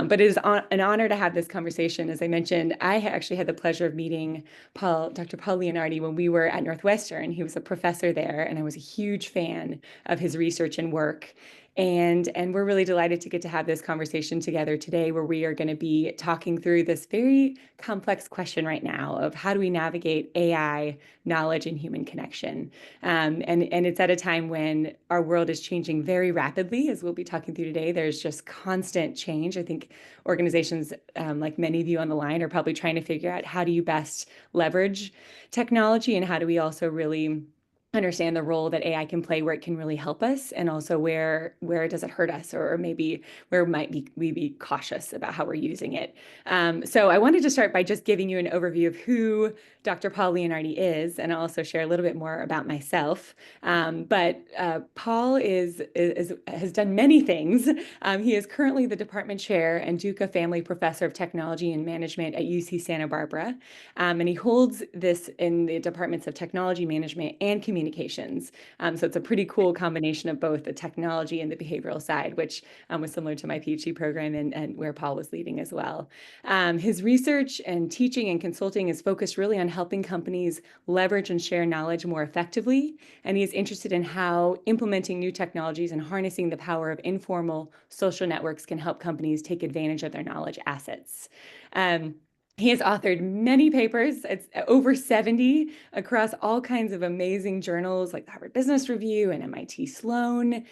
But it is an honor to have this conversation. As I mentioned, I actually had the pleasure of meeting Dr. Paul Leonardi when we were at Northwestern. He was a professor there, and I was a huge fan of his research and work. And we're really delighted to get to have this conversation together today, where we are going to be talking through this very complex question right now of how do we navigate AI, knowledge, and human connection. And it's at a time when our world is changing very rapidly, as we'll be talking through today. There's just constant change. I think organizations, like many of you on the line, are probably trying to figure out how do you best leverage technology, and how do we also really understand the role that AI can play, where it can really help us, and also where does it hurt us, or maybe where might we be cautious about how we're using it. So I wanted to start by just giving you an overview of who Dr. Paul Leonardi is, and I'll also share a little bit more about myself. But Paul has done many things. He is currently the department chair and Duca Family Professor of Technology and Management at UC Santa Barbara. And he holds this in the departments of technology management and communications. So it's a pretty cool combination of both the technology and the behavioral side, which was similar to my PhD program, and where Paul was leading as well. His research and teaching and consulting is focused really on helping companies leverage and share knowledge more effectively. And he's interested in how implementing new technologies and harnessing the power of informal social networks can help companies take advantage of their knowledge assets. He has authored many papers. It's over 70 across all kinds of amazing journals like the Harvard Business Review and MIT Sloan.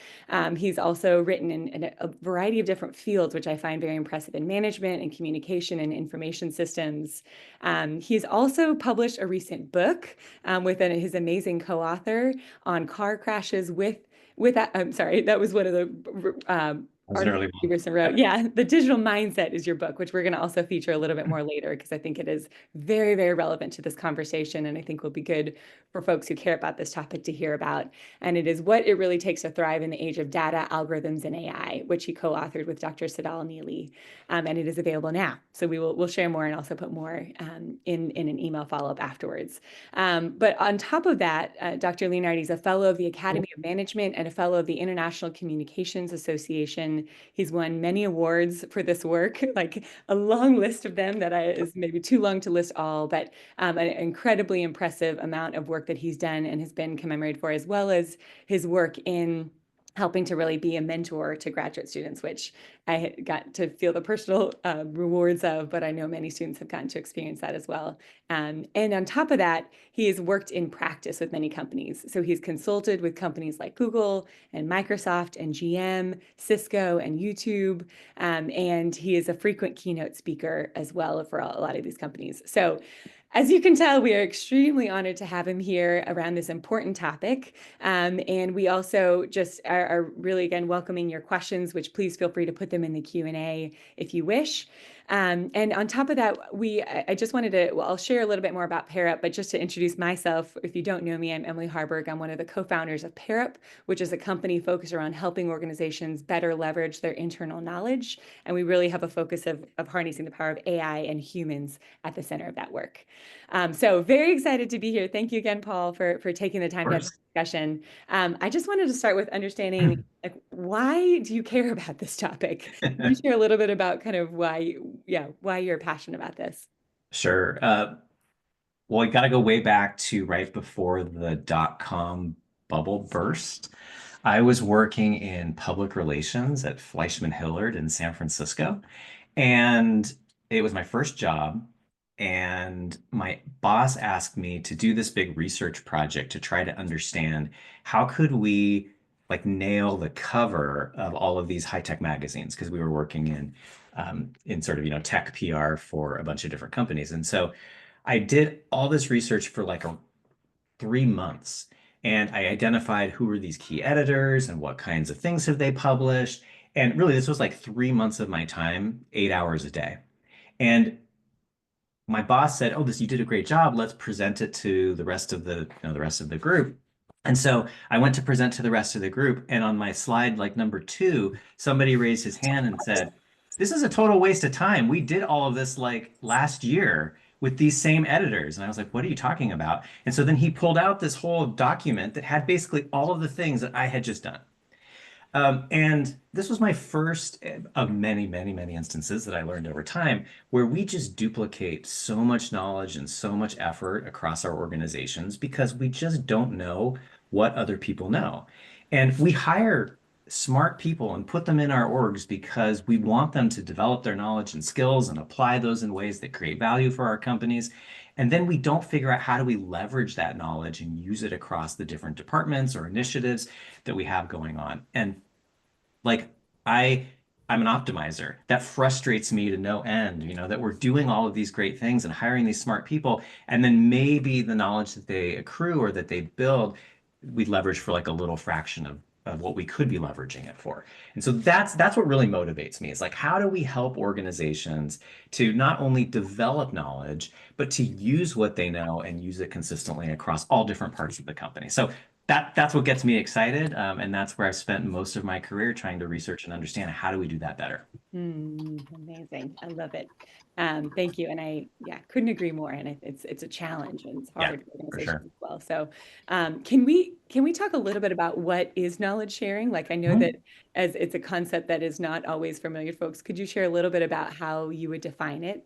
He's also written in a variety of different fields, which I find very impressive, in management and communication and information systems. He's also published a recent book with his amazing co-author on car crashes I'm sorry, that was one of the That was an early one. Peterson wrote. Yeah, The Digital Mindset is your book, which we're going to also feature a little bit more later, because I think it is very, very relevant to this conversation, and I think will be good for folks who care about this topic to hear about. And it is what it really takes to thrive in the age of data, algorithms, and AI, which he co-authored with Dr. Sadal Neely, and it is available now. So we'll share more and also put more in an email follow-up afterwards. But on top of that, Dr. Leonardi is a fellow of the Academy of Management and a fellow of the International Communications Association. He's won many awards for this work, like a long list of them that is maybe too long to list all, but an incredibly impressive amount of work that he's done and has been commemorated for, as well as his work in helping to really be a mentor to graduate students, which I got to feel the personal rewards of, but I know many students have gotten to experience that as well. And on top of that, he has worked in practice with many companies. So he's consulted with companies like Google and Microsoft and GM, Cisco and YouTube. And he is a frequent keynote speaker as well for a lot of these companies. So as you can tell, we are extremely honored to have him here around this important topic. And we also just are really, again, welcoming your questions, which please feel free to put them in the Q&A if you wish. And on top of that, I just wanted to, well, I'll share a little bit more about PairUp, but just to introduce myself, if you don't know me, I'm Emily Harburg. I'm one of the co-founders of PairUp, which is a company focused around helping organizations better leverage their internal knowledge. And we really have a focus of harnessing the power of AI and humans at the center of that work. So very excited to be here. Thank you again, Paul, for taking the time to have this discussion. I just wanted to start with understanding, like, why do you care about this topic? Can you share a little bit about kind of why you're passionate about this? Sure. Well, we got to go way back to right before the dot-com bubble burst. I was working in public relations at Fleischman Hillard in San Francisco, and it was my first job. And my boss asked me to do this big research project to try to understand how could we like nail the cover of all of these high-tech magazines, because we were working in sort of tech PR for a bunch of different companies. And so I did all this research for like 3 months, and I identified who were these key editors and what kinds of things have they published. And really, this was like 3 months of my time, 8 hours a day. And my boss said, "Oh, you did a great job. Let's present it to the rest of the group." And so I went to present to the rest of the group, and on my slide, like number 2, somebody raised his hand and said, "This is a total waste of time. We did all of this like last year with these same editors." And I was like, "What are you talking about?" And so then he pulled out this whole document that had basically all of the things that I had just done. And this was my first of many, many, many instances that I learned over time where we just duplicate so much knowledge and so much effort across our organizations because we just don't know what other people know. And we hire smart people and put them in our orgs because we want them to develop their knowledge and skills and apply those in ways that create value for our companies. And then we don't figure out how do we leverage that knowledge and use it across the different departments or initiatives that we have going on. And like I I'm an optimizer. That frustrates me to no end, that we're doing all of these great things and hiring these smart people, and then maybe the knowledge that they accrue or that they build, we leverage for like a little fraction of what we could be leveraging it for. And so that's what really motivates me. Is like, how do we help organizations to not only develop knowledge, but to use what they know and use it consistently across all different parts of the company? So that's what gets me excited, and that's where I've spent most of my career trying to research and understand how do we do that better. Amazing. I love it. Thank you. And yeah, couldn't agree more. And it's a challenge and it's Yeah, hard for for organizations sure. as well. So, can we talk a little bit about what is knowledge sharing? Like, I know that Mhm. as it's a concept that is not always familiar to folks. Could you share a little bit about how you would define it?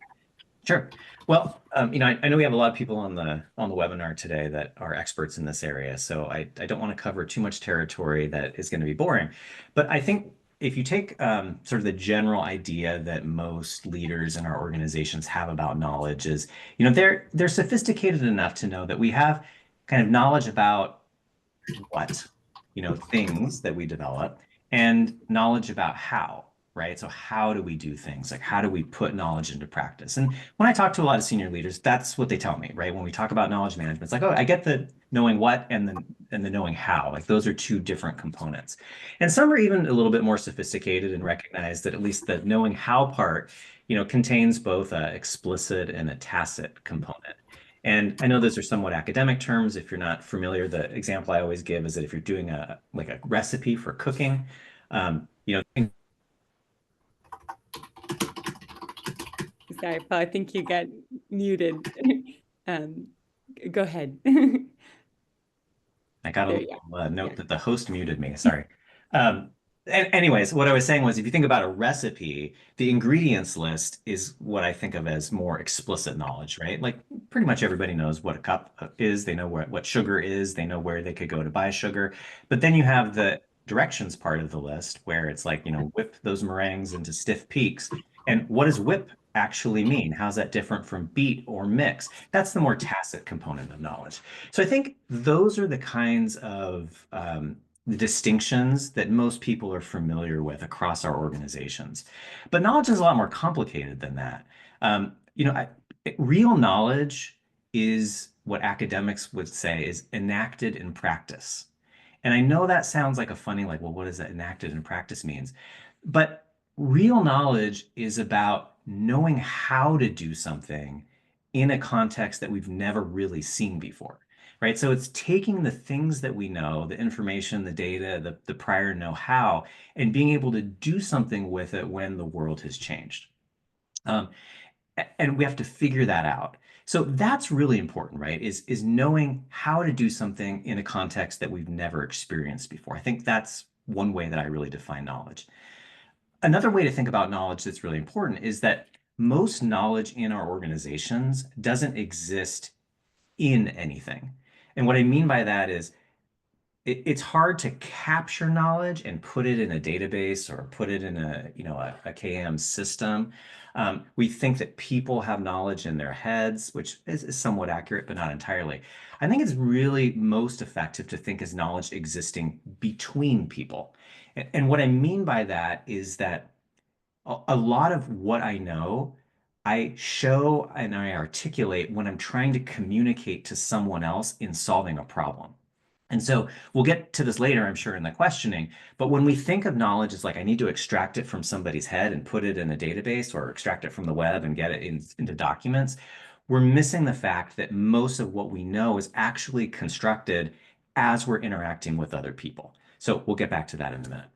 Sure. Well, I know we have a lot of people on the webinar today that are experts in this area, so I don't want to cover too much territory that is going to be boring. But I think if you take sort of the general idea that most leaders in our organizations have about knowledge is, they're sophisticated enough to know that we have kind of knowledge about what, things that we develop and knowledge about how, right? So how do we do things? Like how do we put knowledge into practice? And when I talk to a lot of senior leaders, that's what they tell me, right? When we talk about knowledge management, it's like, oh, I get the knowing what and the knowing how. Like those are two different components. And some are even a little bit more sophisticated and recognize that at least the knowing how part, contains both a explicit and a tacit component. And I know those are somewhat academic terms. If you're not familiar, the example I always give is that if you're doing a recipe for cooking, things Sorry, Paul, I think you got muted. Um, Go ahead. I got a There little you note are. that the host muted me. Sorry. Um, Anyways, what I was saying was if you think about a recipe, the ingredients list is what I think of as more explicit knowledge, right? Like pretty much everybody knows what a cup is. They know what sugar is. They know where they could go to buy sugar. But then you have the directions part of the list where it's like, whip those meringues into stiff peaks. And what does whip actually mean? How's that different from beat or mix? That's the more tacit component of knowledge. So I think those are the kinds of the distinctions that most people are familiar with across our organizations. But knowledge is a lot more complicated than that. Real knowledge is what academics would say is enacted in practice. And I know that sounds like a funny, like, well, what does that enacted in practice means? But real knowledge is about knowing how to do something in a context that we've never really seen before, right? So it's taking the things that we know, the information, the data, the prior know-how, and being able to do something with it when the world has changed. Um, and we have to figure that out. So that's really important, right? Is knowing how to do something in a context that we've never experienced before. I think that's one way that I really define knowledge. Another way to think about knowledge that's really important is that most knowledge in our organizations doesn't exist in anything. And what I mean by that is it's hard to capture knowledge and put it in a database or put it in a KM system. We think that people have knowledge in their heads, which is somewhat accurate, but not entirely. I think it's really most effective to think as knowledge existing between people. And what I mean by that is that a lot of what I know, I show and I articulate when I'm trying to communicate to someone else in solving a problem. And so we'll get to this later, I'm sure, in the questioning. But when we think of knowledge, it's like I need to extract it from somebody's head and put it in a database or extract it from the web and get it into documents. We're missing the fact that most of what we know is actually constructed as we're interacting with other people. So we'll get back to that in a minute.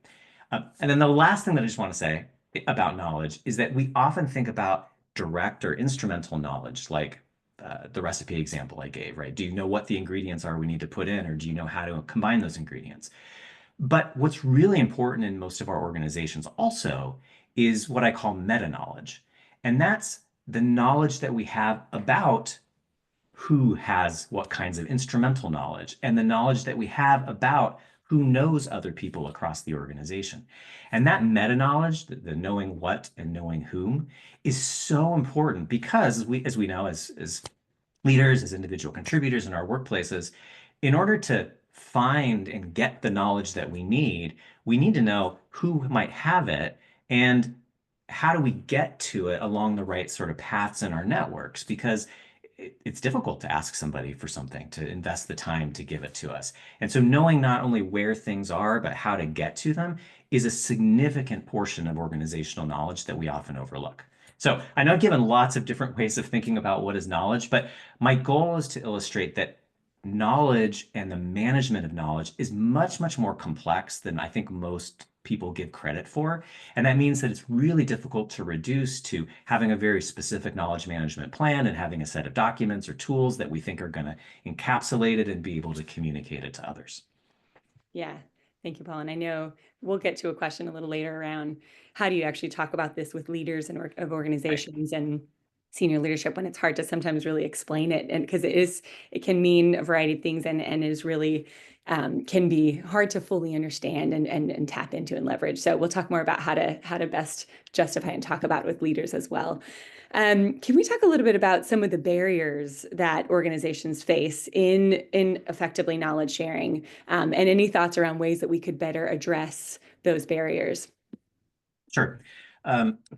And then the last thing that I just want to say about knowledge is that we often think about direct or instrumental knowledge, like the recipe example I gave, right? Do you know what the ingredients are we need to put in, or do you know how to combine those ingredients? But what's really important in most of our organizations also is what I call meta knowledge. And that's the knowledge that we have about who has what kinds of instrumental knowledge and the knowledge that we have about who knows other people across the organization. And that meta knowledge, the knowing what and knowing whom, is so important because as we know, as leaders, as individual contributors in our workplaces, in order to find and get the knowledge that we need to know who might have it and how do we get to it along the right sort of paths in our networks? Because it's difficult to ask somebody for something, to invest the time to give it to us. And so knowing not only where things are, but how to get to them is a significant portion of organizational knowledge that we often overlook. So I know I've given lots of different ways of thinking about what is knowledge, but my goal is to illustrate that knowledge and the management of knowledge is much, much more complex than I think most people give credit for. And that means that it's really difficult to reduce to having a very specific knowledge management plan and having a set of documents or tools that we think are going to encapsulate it and be able to communicate it to others. Yeah, thank you, Paul. And I know we'll get to a question a little later around how do you actually talk about this with leaders and of Right. organizations and senior leadership when it's hard to sometimes really explain it, and because it can mean a variety of things and is really can be hard to fully understand and tap into and leverage. So we'll talk more about how to best justify and talk about it with leaders as well. Can we talk a little bit about some of the barriers that organizations face in effectively knowledge sharing, and any thoughts around ways that we could better address those barriers? Sure.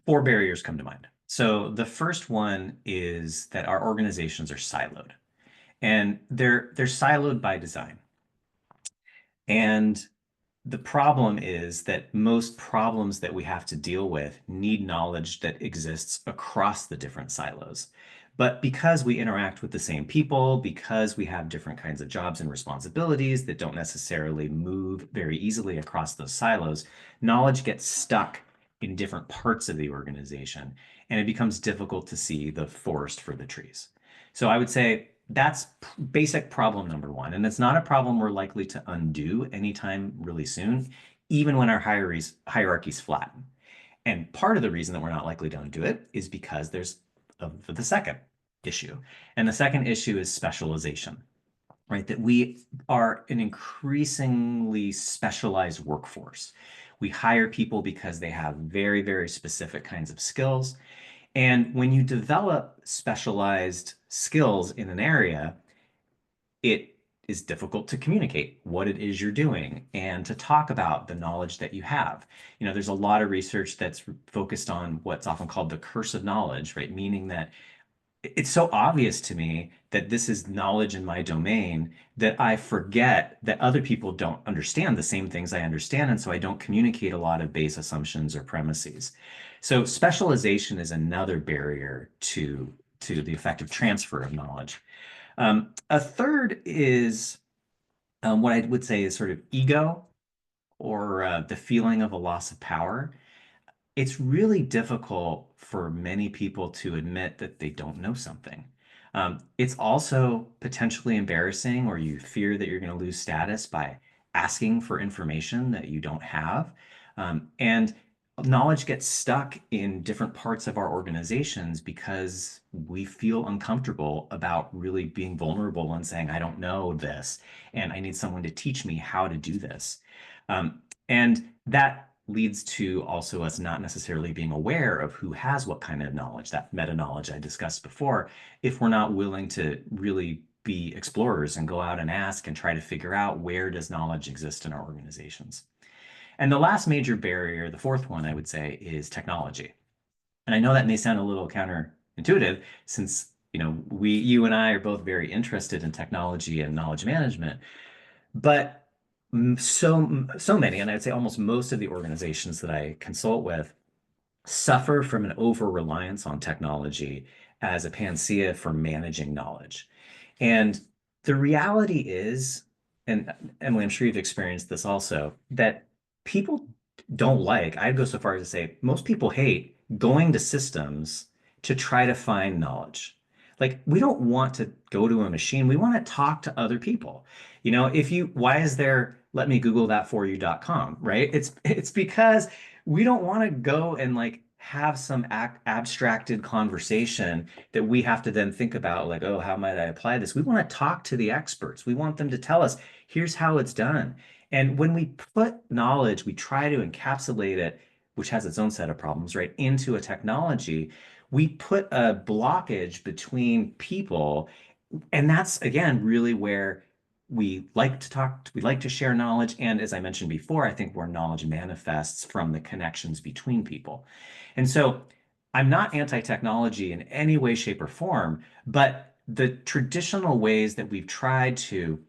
Four barriers come to mind. So the first one is that our organizations are siloed, and they're siloed by design. And the problem is that most problems that we have to deal with need knowledge that exists across the different silos. But because we interact with the same people, because we have different kinds of jobs and responsibilities that don't necessarily move very easily across those silos, knowledge gets stuck in different parts of the organization, and it becomes difficult to see the forest for the trees. So I would say that's basic problem number one. And it's not a problem we're likely to undo anytime really soon, even when our hierarchies flatten. And part of the reason that we're not likely to undo it is because there's the second issue. And the second issue is specialization, right? That we are an increasingly specialized workforce. We hire people because they have very, very specific kinds of skills. And when you develop specialized skills in an area, it is difficult to communicate what it is you're doing and to talk about the knowledge that you have. You know, there's a lot of research that's focused on what's often called the curse of knowledge, right? Meaning that it's so obvious to me that this is knowledge in my domain that I forget that other people don't understand the same things I understand. And so I don't communicate a lot of base assumptions or premises. So specialization is another barrier to the effective transfer of knowledge. A third is what I would say is sort of ego or the feeling of a loss of power. It's really difficult for many people to admit that they don't know something. It's also potentially embarrassing, or you fear that you're going to lose status by asking for information that you don't have. And knowledge gets stuck in different parts of our organizations because we feel uncomfortable about really being vulnerable and saying, I don't know this, and I need someone to teach me how to do this. And that leads to also us not necessarily being aware of who has what kind of knowledge, that meta knowledge I discussed before, if we're not willing to really be explorers and go out and ask and try to figure out where does knowledge exist in our organizations. And the last major barrier, the fourth one I would say, is technology. And I know that may sound a little counterintuitive since, you know, you and I are both very interested in technology and knowledge management, but so many, and I'd say almost most of the organizations that I consult with suffer from an over reliance on technology as a panacea for managing knowledge. And the reality is, and Emily, I'm sure you've experienced this also, that people don't like, I'd go so far as to say, most people hate going to systems to try to find knowledge. Like, we don't want to go to a machine. We want to talk to other people. You know, if you, why is there let me Google that for you.com, right? It's because we don't want to go and like have some abstracted conversation that we have to then think about like, oh, how might I apply this? We want to talk to the experts. We want them to tell us, here's how it's done. And when we put knowledge, we try to encapsulate it, which has its own set of problems, right, into a technology. We put a blockage between people. And that's, again, really where we like to talk, we like to share knowledge. And as I mentioned before, I think where knowledge manifests from the connections between people. And so I'm not anti-technology in any way, shape, or form, but the traditional ways that we've tried to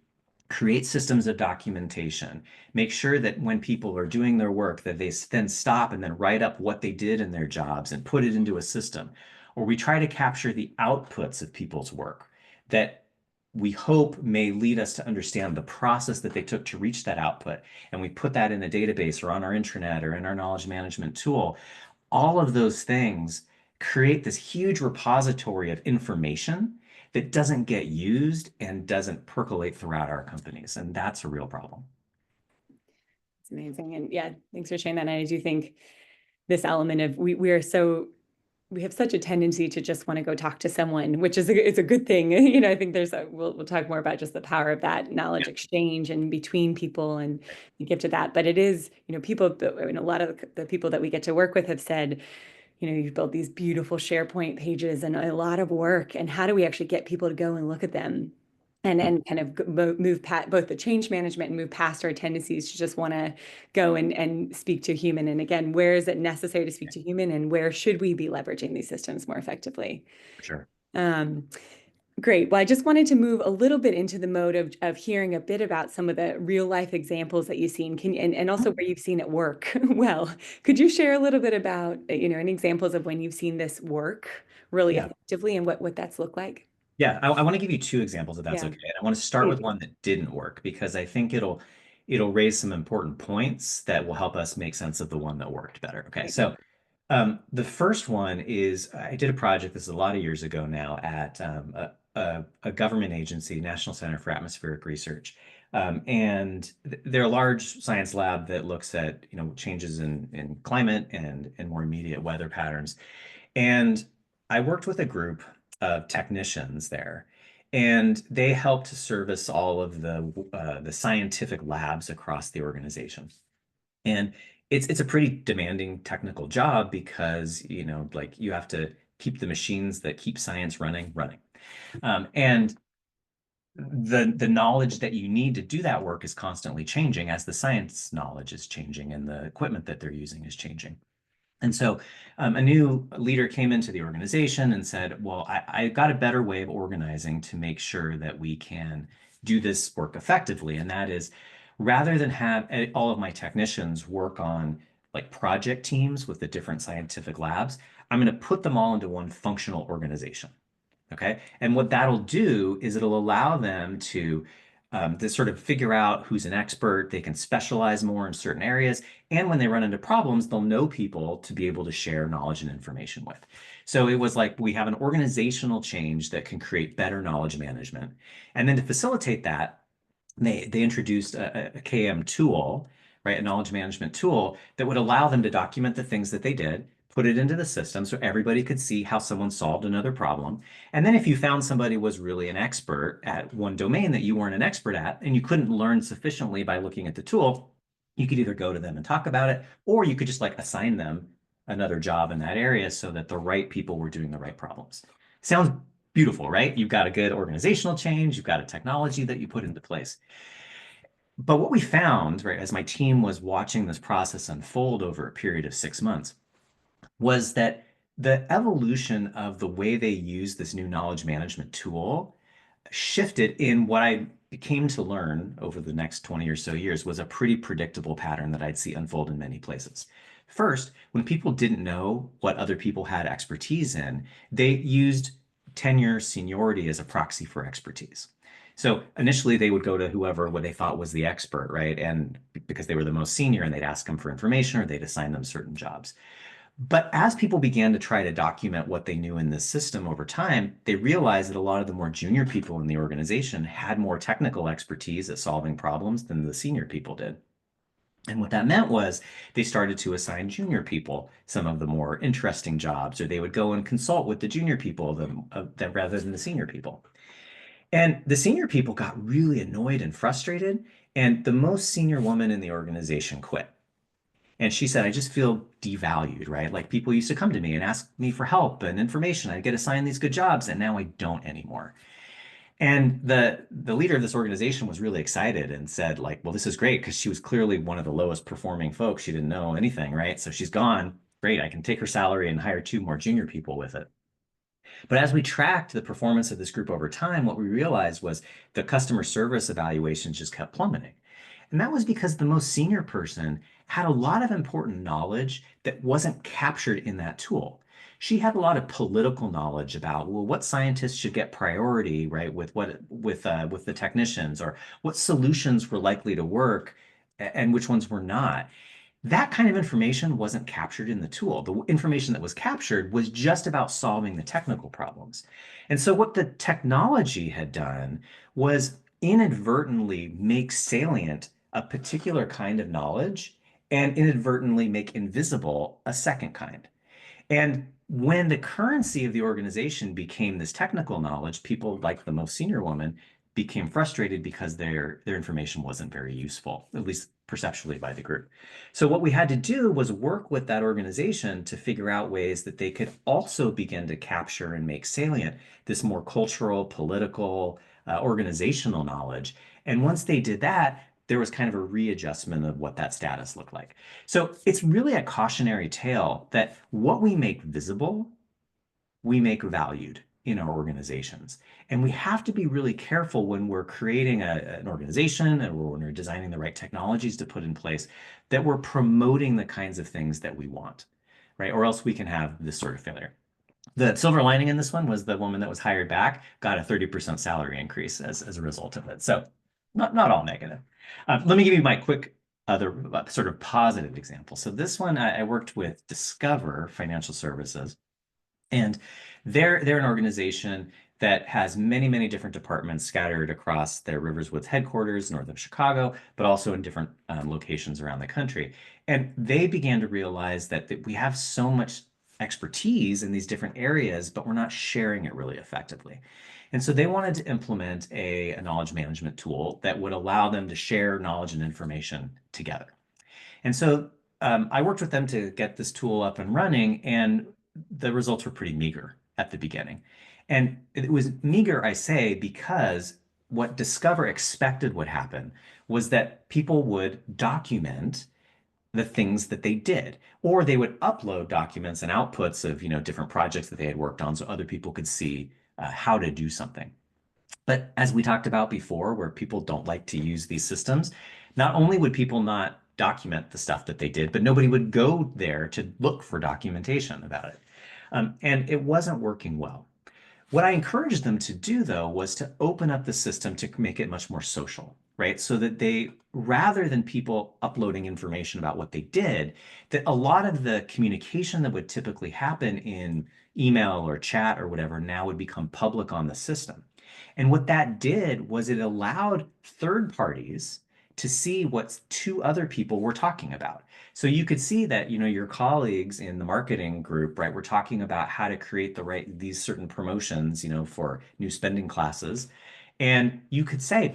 create systems of documentation, make sure that when people are doing their work, that they then stop and then write up what they did in their jobs and put it into a system. Or we try to capture the outputs of people's work that we hope may lead us to understand the process that they took to reach that output. And we put that in a database or on our intranet or in our knowledge management tool. All of those things create this huge repository of information that doesn't get used and doesn't percolate throughout our companies. And that's a real problem. It's amazing. And yeah, thanks for sharing that. And I do think this element of we are so we have such a tendency to just want to go talk to someone, which is it's a good thing. You know, I think there's a we'll talk more about just the power of that knowledge Yeah. exchange and between people and the gift of that. But it is, you know, people, I mean, a lot of the people that we get to work with have said, you know, you've built these beautiful SharePoint pages and a lot of work. And how do we actually get people to go and look at them? And kind of move past both the change management and move past our tendencies to just want to go and speak to human. And again, where is it necessary to speak to human and where should we be leveraging these systems more effectively? For sure. Um, Great. Well, I just wanted to move a little bit into the mode of hearing a bit about some of the real life examples that you've seen and also where you've seen it work well. Could you share a little bit about, you know, any examples of when you've seen this work really Yeah. effectively and what that's looked like? Yeah. I want to give you two examples if that's Yeah. okay. And I want to start Please. with one that didn't work because I think it'll raise some important points that will help us make sense of the one that worked better. Okay. Great. So the first one is I did a project, this is a lot of years ago now, at a government agency, National Center for Atmospheric Research. And they're a large science lab that looks at, you know, changes in climate and more immediate weather patterns. And I worked with a group of technicians there, and they helped to service all of the scientific labs across the organization. And it's a pretty demanding technical job because, you know, like you have to keep the machines that keep science running. And the knowledge that you need to do that work is constantly changing as the science knowledge is changing and the equipment that they're using is changing. And so a new leader came into the organization and said, well, I got a better way of organizing to make sure that we can do this work effectively. And that is rather than have all of my technicians work on like project teams with the different scientific labs, I'm going to put them all into one functional organization. Okay. And what that'll do is it'll allow them to sort of figure out who's an expert. They can specialize more in certain areas. And when they run into problems, they'll know people to be able to share knowledge and information with. So it was like we have an organizational change that can create better knowledge management. And then to facilitate that, they introduced a KM tool, right, a knowledge management tool that would allow them to document the things that they did, put it into the system so everybody could see how someone solved another problem. And then if you found somebody was really an expert at one domain that you weren't an expert at, and you couldn't learn sufficiently by looking at the tool, you could either go to them and talk about it, or you could just like assign them another job in that area so that the right people were doing the right problems. Sounds beautiful, right? You've got a good organizational change, you've got a technology that you put into place. But what we found, right, as my team was watching this process unfold over a period of 6 months, was that the evolution of the way they use this new knowledge management tool shifted in what I came to learn over the next 20 or so years was a pretty predictable pattern that I'd see unfold in many places. First, when people didn't know what other people had expertise in, they used tenure seniority as a proxy for expertise. So initially they would go to whoever what they thought was the expert, right? And because they were the most senior and they'd ask them for information or they'd assign them certain jobs. But as people began to try to document what they knew in this system over time, they realized that a lot of the more junior people in the organization had more technical expertise at solving problems than the senior people did. And what that meant was they started to assign junior people some of the more interesting jobs, or they would go and consult with the junior people rather than the senior people. And the senior people got really annoyed and frustrated. And the most senior woman in the organization quit. And she said, I just feel devalued, right? Like people used to come to me and ask me for help and information. I'd get assigned these good jobs, and now I don't anymore. And the leader of this organization was really excited and said, like, well, this is great because she was clearly one of the lowest performing folks. She didn't know anything, right? So she's gone. Great, I can take her salary and hire two more junior people with it. But as we tracked the performance of this group over time, what we realized was the customer service evaluations just kept plummeting. And that was because the most senior person had a lot of important knowledge that wasn't captured in that tool. She had a lot of political knowledge about, well, what scientists should get priority, right, with the technicians, or what solutions were likely to work and which ones were not. That kind of information wasn't captured in the tool. The information that was captured was just about solving the technical problems. And so what the technology had done was inadvertently make salient a particular kind of knowledge and inadvertently make invisible a second kind. And when the currency of the organization became this technical knowledge, people like the most senior woman became frustrated because their information wasn't very useful, at least perceptually by the group. So what we had to do was work with that organization to figure out ways that they could also begin to capture and make salient this more cultural, political, organizational knowledge. And once they did that, there was kind of a readjustment of what that status looked like. So it's really a cautionary tale that what we make visible, we make valued in our organizations. And we have to be really careful when we're creating an organization or when we're designing the right technologies to put in place that we're promoting the kinds of things that we want, right? Or else we can have this sort of failure. The silver lining in this one was the woman that was hired back got a 30% salary increase as a result of it. So not all negative. Let me give you my quick other sort of positive example. So this one, I worked with Discover Financial Services, and they're an organization that has many different departments scattered across their Riverswoods headquarters north of Chicago, but also in different locations around the country. And they began to realize that we have so much expertise in these different areas, but we're not sharing it really effectively. And so they wanted to implement a knowledge management tool that would allow them to share knowledge and information together. And so I worked with them to get this tool up and running, and the results were pretty meager at the beginning. And it was meager, I say, because what Discover expected would happen was that people would document the things that they did, or they would upload documents and outputs of, different projects that they had worked on so other people could see how to do something. But as we talked about before, where people don't like to use these systems, not only would people not document the stuff that they did, but nobody would go there to look for documentation about it. And it wasn't working well. What I encouraged them to do, though, was to open up the system to make it much more social, right? So that they, rather than people uploading information about what they did, that a lot of the communication that would typically happen in email or chat or whatever now would become public on the system. And what that did was it allowed third parties to see what two other people were talking about. So you could see that, your colleagues in the marketing group, right, were talking about how to create these certain promotions, for new spending classes. And you could say,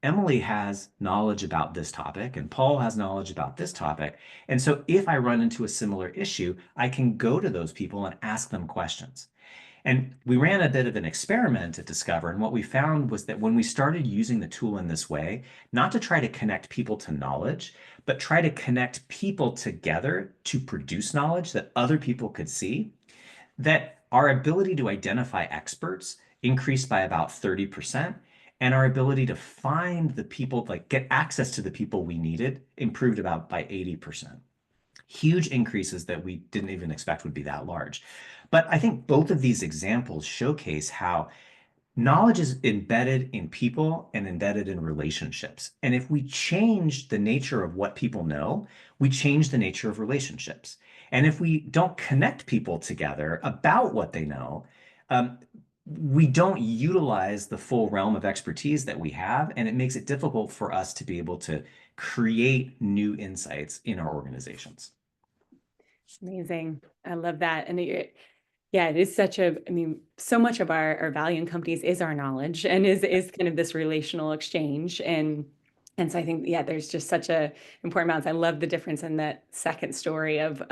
Emily has knowledge about this topic and Paul has knowledge about this topic. And so if I run into a similar issue, I can go to those people and ask them questions. And we ran a bit of an experiment at Discover. And what we found was that when we started using the tool in this way, not to try to connect people to knowledge, but try to connect people together to produce knowledge that other people could see, that our ability to identify experts increased by about 30%. And our ability to find the people, like get access to the people we needed, improved about by 80%. Huge increases that we didn't even expect would be that large. But I think both of these examples showcase how knowledge is embedded in people and embedded in relationships. And if we change the nature of what people know, we change the nature of relationships. And if we don't connect people together about what they know, um, we don't utilize the full realm of expertise that we have, and it makes it difficult for us to be able to create new insights in our organizations. Amazing. I love that. And yeah, it is such a, I mean, so much of our value in companies is our knowledge and is kind of this relational exchange. And so I think, yeah, there's just such a important balance. I love the difference in that second story of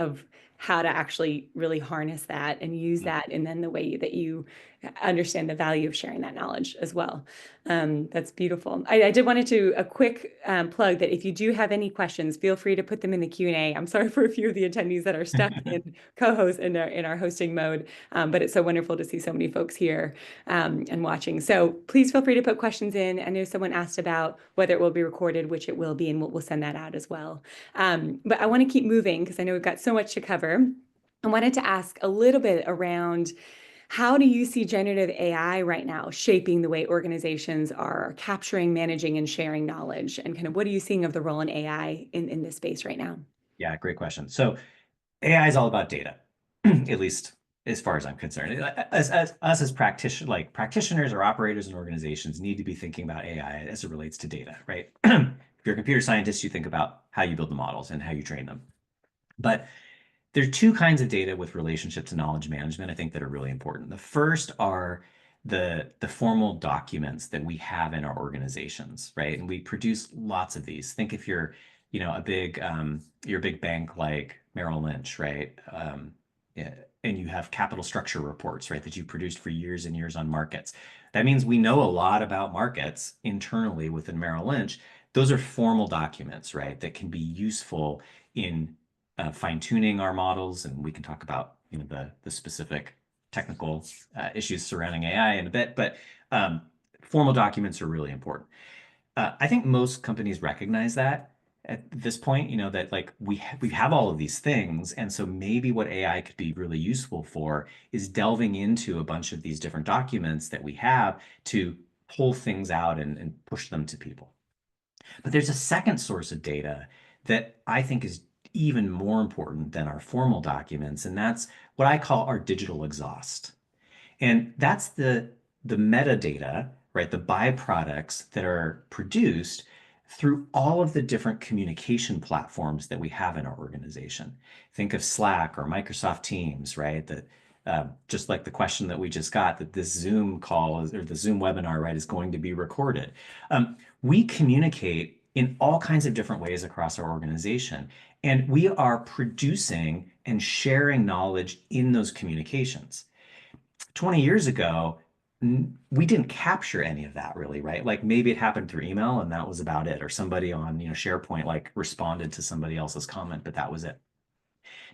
how to actually really harness that and use that, and then the way that you understand the value of sharing that knowledge as well. That's beautiful. I did wanted to a quick plug that if you do have any questions, feel free to put them in the Q&A. I'm sorry for a few of the attendees that are stuck in co-host in our hosting mode, but it's so wonderful to see so many folks here and watching. So please feel free to put questions in. I know someone asked about whether it will be recorded, which it will be, and we'll send that out as well. But I want to keep moving because I know we've got so much to cover. I wanted to ask a little bit around how do you see generative AI right now shaping the way organizations are capturing, managing, and sharing knowledge? And kind of what are you seeing of the role in AI in this space right now? Yeah, great question. So AI is all about data, at least as far as I'm concerned. As us as practitioners or operators and organizations need to be thinking about AI as it relates to data, right? If you're a computer scientist, you think about how you build the models and how you train them. But there are two kinds of data with relationship to knowledge management, I think, that are really important. The first are the formal documents that we have in our organizations, right? And we produce lots of these. Think if you're, you're a big bank like Merrill Lynch, right? Yeah, and you have capital structure reports, right, that you produced for years and years on markets. That means we know a lot about markets internally within Merrill Lynch. Those are formal documents, right, that can be useful in fine-tuning our models, and we can talk about the specific technical issues surrounding AI in a bit. But formal documents are really important. I think most companies recognize that at this point. That like we have all of these things, and so maybe what AI could be really useful for is delving into a bunch of these different documents that we have to pull things out and push them to people. But there's a second source of data that I think is even more important than our formal documents, and that's what I call our digital exhaust. And that's the metadata, right? The byproducts that are produced through all of the different communication platforms that we have in our organization. Think of Slack or Microsoft Teams, right? That just like the question that we just got, that this Zoom call or the Zoom webinar, right, is going to be recorded. We communicate in all kinds of different ways across our organization, and we are producing and sharing knowledge in those communications. 20 years ago, we didn't capture any of that really, right? Like maybe it happened through email and that was about it, or somebody on, SharePoint like responded to somebody else's comment, but that was it.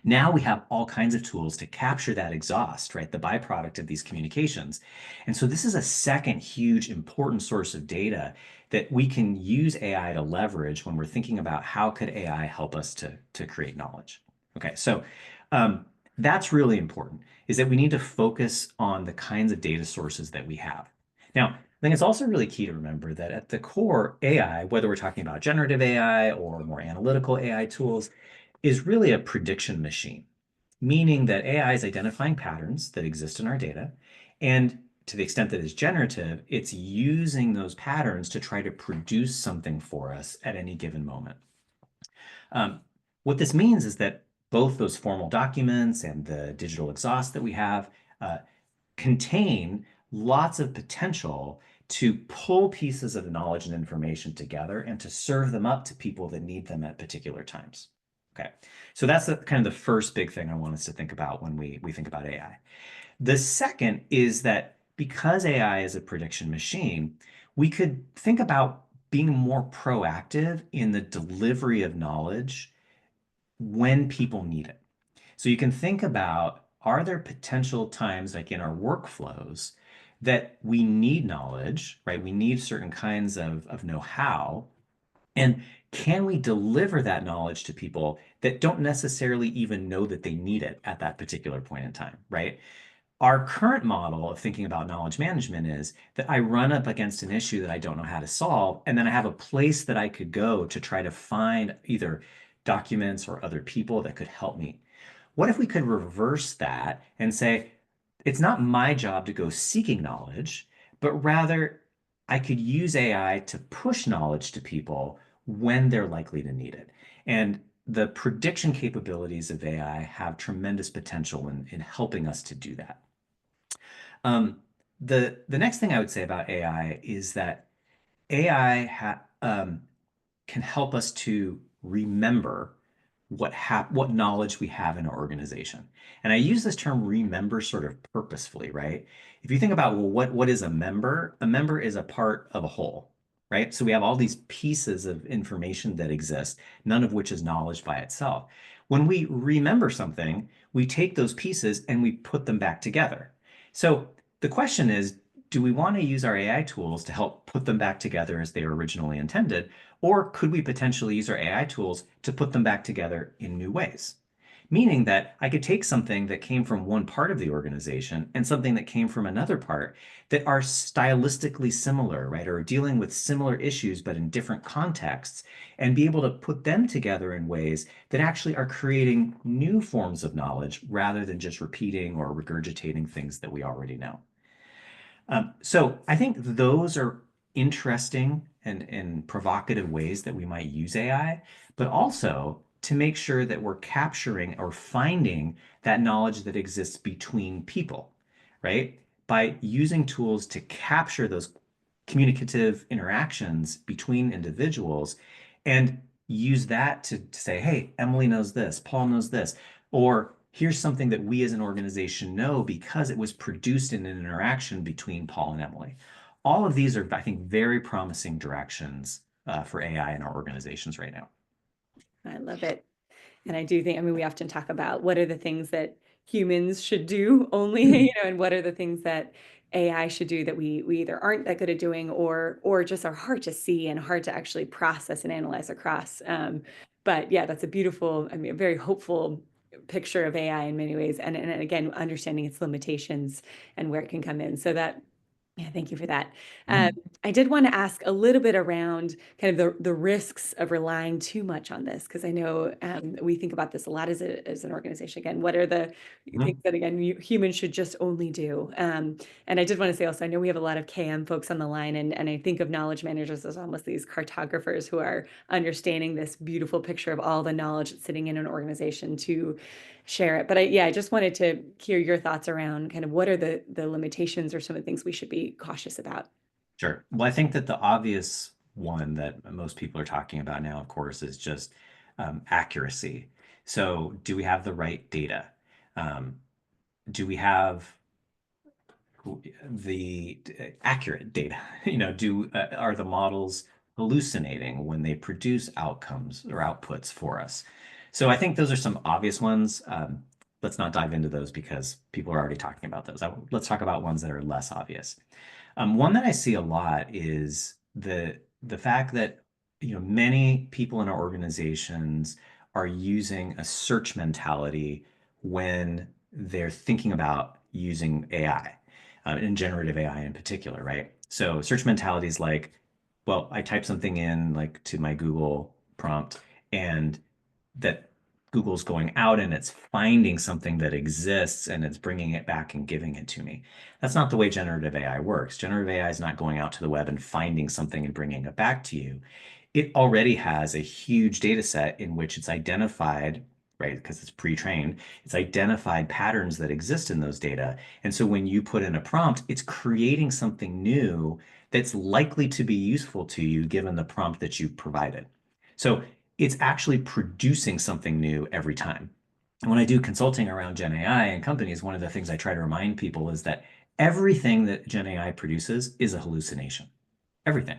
Now we have all kinds of tools to capture that exhaust, right? The byproduct of these communications. And so this is a second huge important source of data that we can use AI to leverage when we're thinking about how could AI help us to create knowledge. Okay, so that's really important, is that we need to focus on the kinds of data sources that we have. Now, I think it's also really key to remember that at the core, AI, whether we're talking about generative AI or more analytical AI tools, is really a prediction machine, meaning that AI is identifying patterns that exist in our data. And to the extent that it's generative, it's using those patterns to try to produce something for us at any given moment. What this means is that both those formal documents and the digital exhaust that we have contain lots of potential to pull pieces of knowledge and information together and to serve them up to people that need them at particular times. Okay, so that's kind of the first big thing I want us to think about when we think about AI. The second is that because AI is a prediction machine, we could think about being more proactive in the delivery of knowledge when people need it. So you can think about, are there potential times like in our workflows that we need knowledge, right? We need certain kinds of know-how. And can we deliver that knowledge to people that don't necessarily even know that they need it at that particular point in time, right? Our current model of thinking about knowledge management is that I run up against an issue that I don't know how to solve, and then I have a place that I could go to try to find either documents or other people that could help me. What if we could reverse that and say, it's not my job to go seeking knowledge, but rather I could use AI to push knowledge to people when they're likely to need it. And the prediction capabilities of AI have tremendous potential in helping us to do that. Um, the next thing I would say about AI is that AI can help us to remember what knowledge we have in our organization. And I use this term remember sort of purposefully, right? If you think about, well, what is a member? A member is a part of a whole, right? So we have all these pieces of information that exist, none of which is knowledge by itself. When we remember something, we take those pieces and we put them back together. So the question is, do we want to use our AI tools to help put them back together as they were originally intended? Or could we potentially use our AI tools to put them back together in new ways? Meaning that I could take something that came from one part of the organization and something that came from another part that are stylistically similar, right? Or dealing with similar issues, but in different contexts, and be able to put them together in ways that actually are creating new forms of knowledge rather than just repeating or regurgitating things that we already know. So I think those are interesting and provocative ways that we might use AI, but also to make sure that we're capturing or finding that knowledge that exists between people, right? By using tools to capture those communicative interactions between individuals and use that to say, hey, Emily knows this, Paul knows this, or here's something that we as an organization know because it was produced in an interaction between Paul and Emily. All of these are, I think, very promising directions for AI in our organizations right now. I love it. And I do think, I mean, we often talk about what are the things that humans should do only, and what are the things that AI should do that we either aren't that good at doing or just are hard to see and hard to actually process and analyze across. But yeah, that's a beautiful, I mean, a very hopeful picture of AI in many ways. And again, understanding its limitations and where it can come in. So that yeah, thank you for that. Um, Mhm. I did want to ask a little bit around kind of the risks of relying too much on this, because I know we think about this a lot as an organization. Again, what are the things Mhm. that, again, humans should just only do? And I did want to say also, I know we have a lot of KM folks on the line, and I think of knowledge managers as almost these cartographers who are understanding this beautiful picture of all the knowledge that's sitting in an organization to share it. But yeah, I just wanted to hear your thoughts around kind of what are the limitations or some of the things we should be cautious about. Sure. Well, I think that the obvious one that most people are talking about now, of course, is just accuracy. So, do we have the right data? Um, do we have the accurate data? Do are the models hallucinating when they produce outcomes or outputs for us? So I think those are some obvious ones. Let's not dive into those because people are already talking about those. Let's talk about ones that are less obvious. One that I see a lot is the fact that many people in our organizations are using a search mentality when they're thinking about using AI, and generative AI in particular, right? So search mentality is like, well, I type something in like to my Google prompt, and that Google's going out and it's finding something that exists and it's bringing it back and giving it to me. That's not the way generative AI works. Generative AI is not going out to the web and finding something and bringing it back to you. It already has a huge data set in which it's identified, right? Because it's pre-trained, it's identified patterns that exist in those data. And so when you put in a prompt, it's creating something new that's likely to be useful to you given the prompt that you provided. So it's actually producing something new every time. And when I do consulting around Gen AI and companies, one of the things I try to remind people is that everything that Gen AI produces is a hallucination. Everything,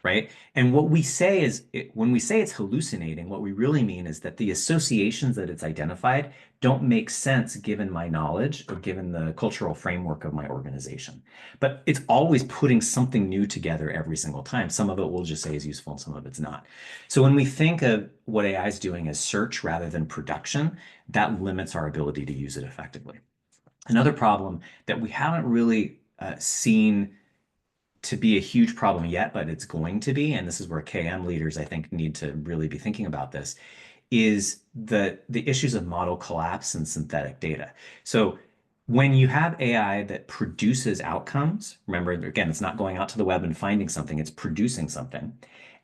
right? And what we say is, when we say it's hallucinating, what we really mean is that the associations that it's identified don't make sense given my knowledge or given the cultural framework of my organization. But it's always putting something new together every single time. Some of it we'll just say is useful and some of it's not. So when we think of what AI is doing as search rather than production, that limits our ability to use it effectively. Another problem that we haven't really seen to be a huge problem yet, but it's going to be, and this is where KM leaders, I think, need to really be thinking about this, is the issues of model collapse and synthetic data. So when you have AI that produces outcomes, remember, again, it's not going out to the web and finding something, it's producing something.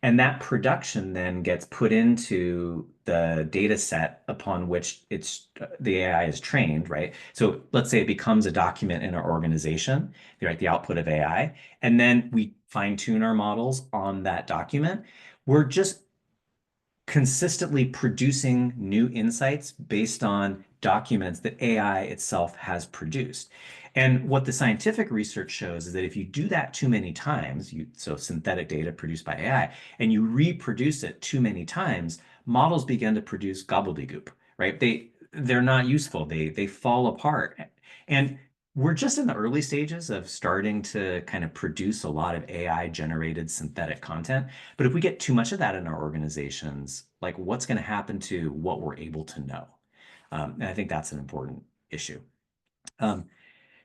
And that production then gets put into the data set upon which the AI is trained, right? So let's say it becomes a document in our organization, right? The output of AI, and then we fine tune our models on that document. We're just consistently producing new insights based on documents that AI itself has produced. And what the scientific research shows is that if you do that too many times, so synthetic data produced by AI, and you reproduce it too many times, models begin to produce gobbledygook, right? They're not useful. They fall apart. And we're just in the early stages of starting to kind of produce a lot of AI generated synthetic content. But if we get too much of that in our organizations, like what's going to happen to what we're able to know? And I think that's an important issue. Um,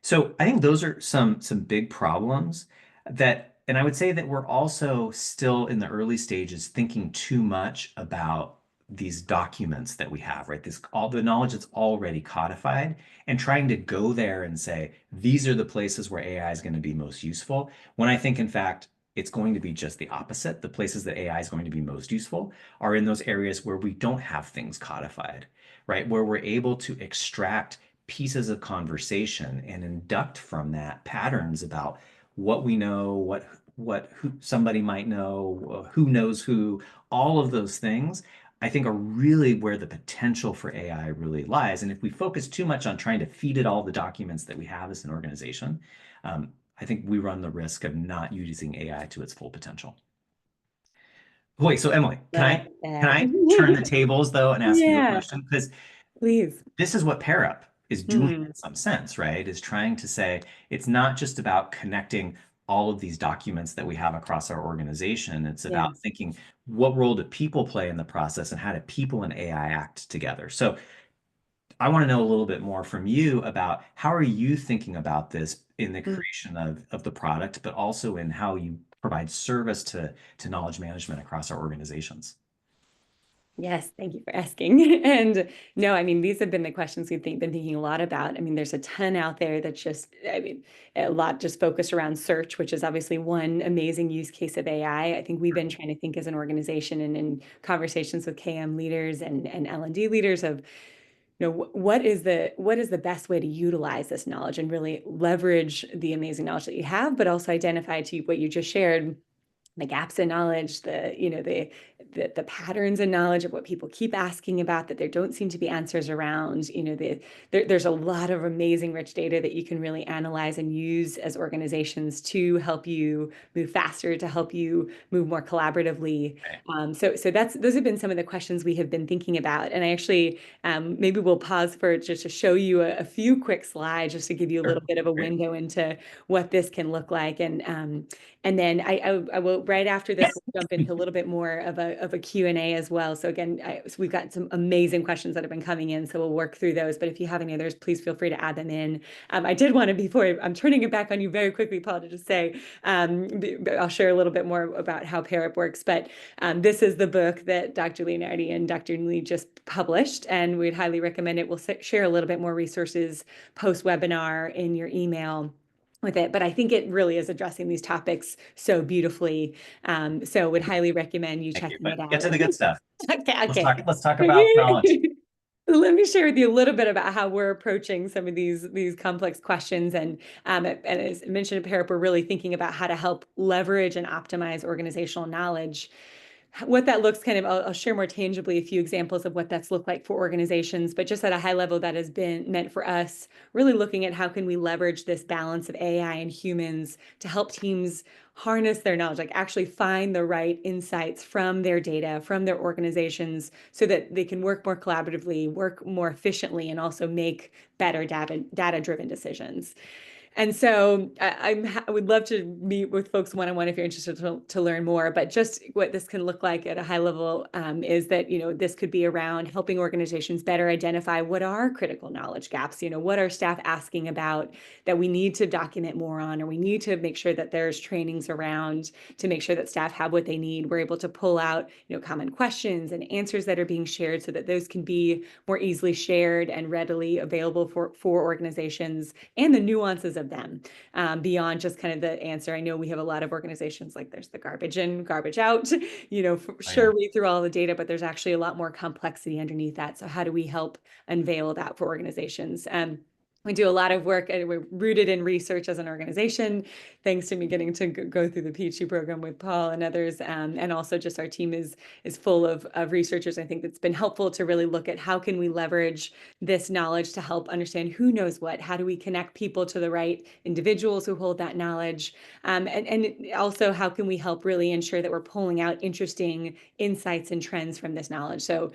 so I think those are some big problems and I would say that we're also still in the early stages thinking too much about these documents that we have, right? This all the knowledge that's already codified and trying to go there and say, these are the places where AI is going to be most useful. When I think, in fact, it's going to be just the opposite. The places that AI is going to be most useful are in those areas where we don't have things codified, right? Where we're able to extract pieces of conversation and induct from that patterns about what we know, who somebody might know, who knows who, all of those things, I think are really where the potential for AI really lies. And if we focus too much on trying to feed it all the documents that we have as an organization, I think we run the risk of not using AI to its full potential. Wait, so Emily, can Love I can that. I turn the tables though and ask you a Yeah, question? Because please. this is what PairUp is doing Hmm. in some sense, right? Is trying to say it's not just about connecting all of these documents that we have across our organization. It's Yeah. about thinking what role do people play in the process and how do people and AI act together. So I want to know a little bit more from you about how are you thinking about this in the creation of the product, but also in how you provide service to knowledge management across our organizations. Yes, thank you for asking. And no, I mean, these have been the questions been thinking a lot about. I mean, there's a ton out there that's just, I mean, a lot just focused around search, which is obviously one amazing use case of AI. I think we've been trying to think as an organization and in conversations with KM leaders and L&D leaders of, what is the best way to utilize this knowledge and really leverage the amazing knowledge that you have, but also identify to what you just shared the gaps in knowledge, the patterns in knowledge of what people keep asking about that there don't seem to be answers around. There's a lot of amazing rich data that you can really analyze and use as organizations to help you move faster, to help you move more collaboratively. So those have been some of the questions we have been thinking about. And I actually maybe we'll pause for just to show you a few quick slides just to give you a little Sure. bit of a Great. window into what this can look like. And then I will, right after this, we'll jump into a little bit more of a Q&A as well. So again, so we've got some amazing questions that have been coming in, so we'll work through those. But if you have any others, please feel free to add them in. I did want to, before I'm turning it back on you very quickly, Paul, to just say, I'll share a little bit more about how PairUp works. But this is the book that Dr. Leonardi and Dr. Lee just published, and we'd highly recommend it. We'll share a little bit more resources post-webinar in your email with it, but I think it really is addressing these topics so beautifully. So would highly recommend you Thank you. checking it But get out. to the good stuff. Okay, Let's okay. talk, let's talk about knowledge. Let me share with you a little bit about how we're approaching some of these complex questions. And as mentioned at PairUp, we're really thinking about how to help leverage and optimize organizational knowledge. What that looks kind of, I'll share more tangibly a few examples of what that's looked like for organizations, but just at a high level, that has been meant for us, really looking at how can we leverage this balance of AI and humans to help teams harness their knowledge, like actually find the right insights from their data, from their organizations, so that they can work more collaboratively, work more efficiently, and also make better data-driven decisions. And so I would love to meet with folks one-on-one if you're interested to learn more. But just what this can look like at a high level is that, this could be around helping organizations better identify what are critical knowledge gaps, what are staff asking about that we need to document more on, or we need to make sure that there's trainings strategies around to make sure that staff have what they need. We're able to pull out, common questions and answers that are being shared so that those can be more easily shared and readily available for organizations and the nuances of them, beyond just kind of the answer. I know we have a lot of organizations like there's the garbage in, garbage out, Oh, yeah. sure, read through all the data, but there's actually a lot more complexity underneath that. So how do we help unveil that for organizations? We do a lot of work, and we're rooted in research as an organization, thanks to me getting to go through the PhD program with Paul and others. And also just our team is full of researchers. I think it's been helpful to really look at how can we leverage this knowledge to help understand who knows what, how do we connect people to the right individuals who hold that knowledge, and also how can we help really ensure that we're pulling out interesting insights and trends from this knowledge. So,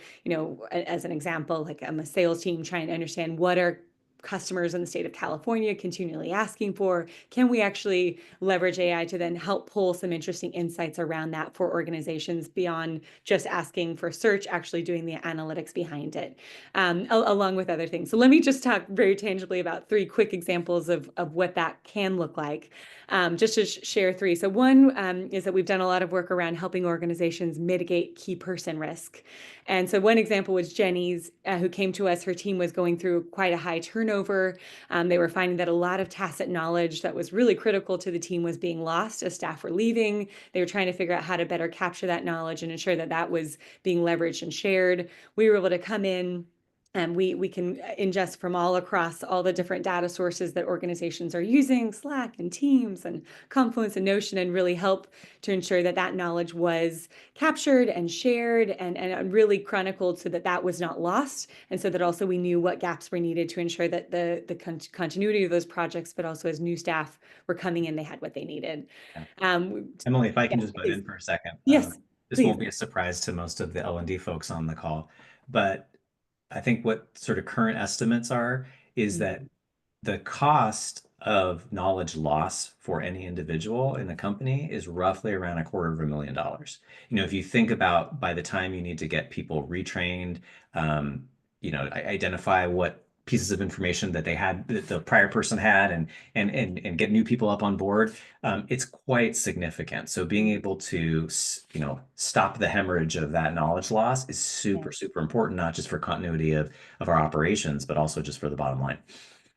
as an example, like I'm a sales team trying to understand what are customers in the state of California continually asking for. Can we actually leverage AI to then help pull some interesting insights around that for organizations beyond just asking for search, actually doing the analytics behind it, along with other things. So let me just talk very tangibly about three quick examples of what that can look like. Just to share three. So one is that we've done a lot of work around helping organizations mitigate key person risk. And so one example was Jenny's, who came to us. Her team was going through quite a high turnover. They were finding that a lot of tacit knowledge that was really critical to the team was being lost as staff were leaving. They were trying to figure out how to better capture that knowledge and ensure that that was being leveraged and shared. We were able to come in, and we can ingest from all across all the different data sources that organizations are using, Slack and Teams and Confluence and Notion, and really help to ensure that that knowledge was captured and shared and really chronicled so that that was not lost. And so that also we knew what gaps were needed to ensure that the continuity of those projects, but also as new staff were coming in, they had what they needed. Yeah. Um, Emily, if I can yeah, just butt please. in for a second, Yes, this please. won't be a surprise to most of the L&D folks on the call, but I think what sort of current estimates are is that the cost of knowledge loss for any individual in the company is roughly around $250,000. If you think about by the time you need to get people retrained, identify what pieces of information that they had, that the prior person had, and get new people up on board, it's quite significant. So being able to, stop the hemorrhage of that knowledge loss is Yeah. super, super important, not just for continuity of our operations, but also just for the bottom line.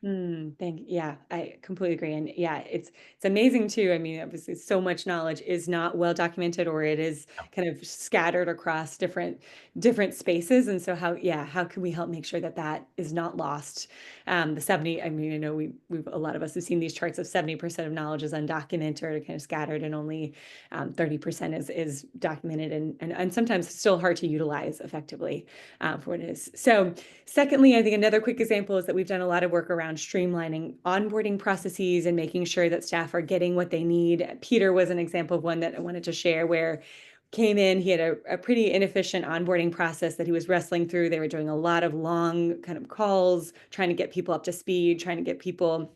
Yeah, I completely agree. And yeah, it's amazing too. I mean, obviously so much knowledge is not well documented, or it is kind of scattered across different spaces. And so how can we help make sure that that is not lost? The 70, I mean, I know we've a lot of us have seen these charts of 70% of knowledge is undocumented or kind of scattered, and only 30% is documented and sometimes still hard to utilize effectively for what it is. So secondly, I think another quick example is that we've done a lot of work around streamlining onboarding processes and making sure that staff are getting what they need. Peter was an example of one that I wanted to share, where came in, he had a pretty inefficient onboarding process that he was wrestling through. They were doing a lot of long kind of calls, trying to get people up to speed, trying to get people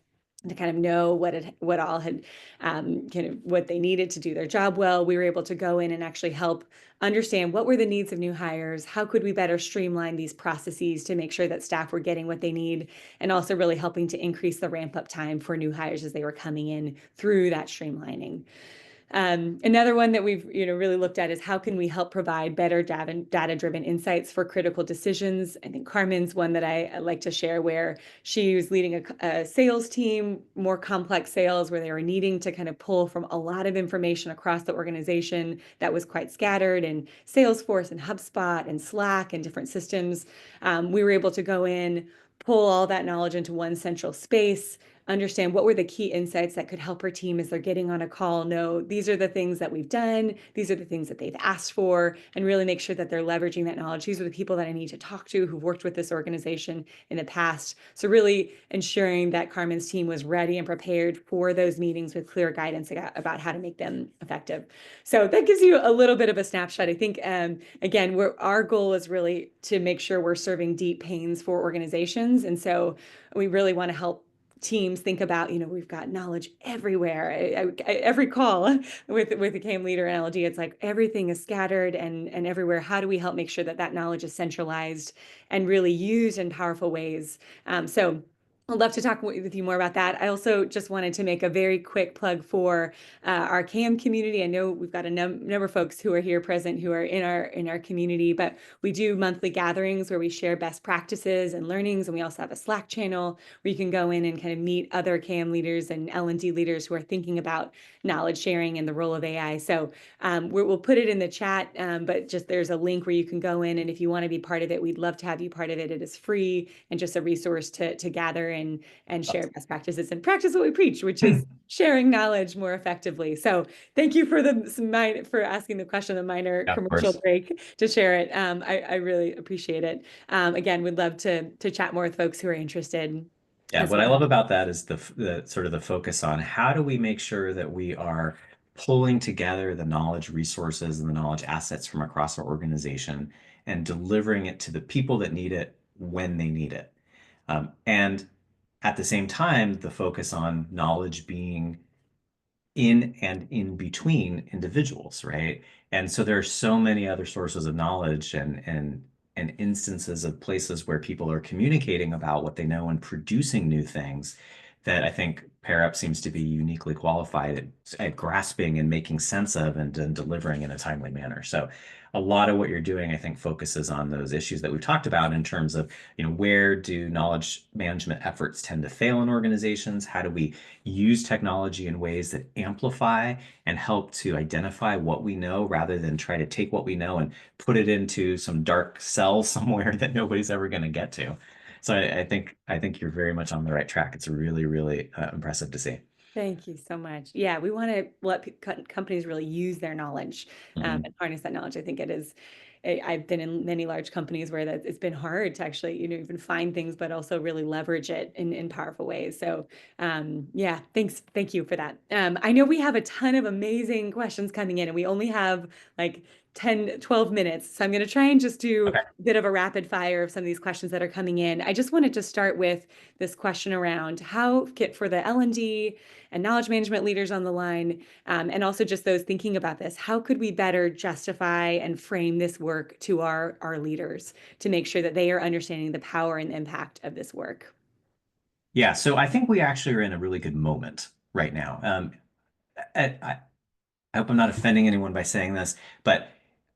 to kind of know what all had kind of what they needed to do their job well. We were able to go in and actually help understand what were the needs of new hires, how could we better streamline these processes to make sure that staff were getting what they need, and also really helping to increase the ramp up time for new hires as they were coming in through that streamlining. Another one that we've really looked at is how can we help provide better data-driven insights for critical decisions. I think Carmen's one that I like to share, where she was leading a sales team, more complex sales, where they were needing to kind of pull from a lot of information across the organization that was quite scattered in Salesforce and HubSpot and Slack and different systems. We were able to go in, pull all that knowledge into one central space, understand what were the key insights that could help our team as they're getting on a call know these are the things that we've done, these are the things that they've asked for, and really make sure that they're leveraging that knowledge. These are the people that I need to talk to who've worked with this organization in the past. So really ensuring that Carmen's team was ready and prepared for those meetings with clear guidance about how to make them effective. So that gives you a little bit of a snapshot. I think, again, our goal is really to make sure we're serving deep pains for organizations. And so we really want to help teams think about, we've got knowledge everywhere. Every call with the CAM leader and LD, it's like everything is scattered and everywhere. How do we help make sure that that knowledge is centralized and really used in powerful ways? So I'd love to talk with you more about that. I also just wanted to make a very quick plug for our CAM community. I know we've got a number of folks who are here present who are in our community, but we do monthly gatherings where we share best practices and learnings, and we also have a Slack channel where you can go in and kind of meet other CAM leaders and L&D leaders who are thinking about knowledge sharing and the role of AI. So we'll put it in the chat, but just there's a link where you can go in, and if you want to be part of it, we'd love to have you part of it. It is free and just a resource to gather and share best practices and practice what we preach, which is sharing knowledge more effectively. So thank you for for asking the question, the minor Yeah, of commercial course. break to share it. I really appreciate it. Again, would love to chat more with folks who are interested Yeah, as what I well. love about that is the sort of the focus on how do we make sure that we are pulling together the knowledge resources and the knowledge assets from across our organization and delivering it to the people that need it when they need it. And at the same time, the focus on knowledge being in and in between individuals, right? And so there are so many other sources of knowledge and instances of places where people are communicating about what they know and producing new things that I think PairUp seems to be uniquely qualified at grasping and making sense of and delivering in a timely manner. So a lot of what you're doing, I think, focuses on those issues that we've talked about in terms of, where do knowledge management efforts tend to fail in organizations? How do we use technology in ways that amplify and help to identify what we know rather than try to take what we know and put it into some dark cell somewhere that nobody's ever going to get to. So I think you're very much on the right track. It's really, really impressive to see. Thank you so much. Yeah, we want to let companies really use their knowledge Mhm. and harness that knowledge. I think it is. I've been in many large companies where that it's been hard to actually, even find things, but also really leverage it in powerful ways. So, yeah, thank you for that. I know we have a ton of amazing questions coming in, and we only have like 10, 12 minutes. So I'm going to try and just do Okay. a bit of a rapid fire of some of these questions that are coming in. I just wanted to start with this question around how for the L&D and knowledge management leaders on the line, and also just those thinking about this. How could we better justify and frame this work to our leaders to make sure that they are understanding the power and impact of this work? Yeah, so I think we actually are in a really good moment right now. I hope I'm not offending anyone by saying this, but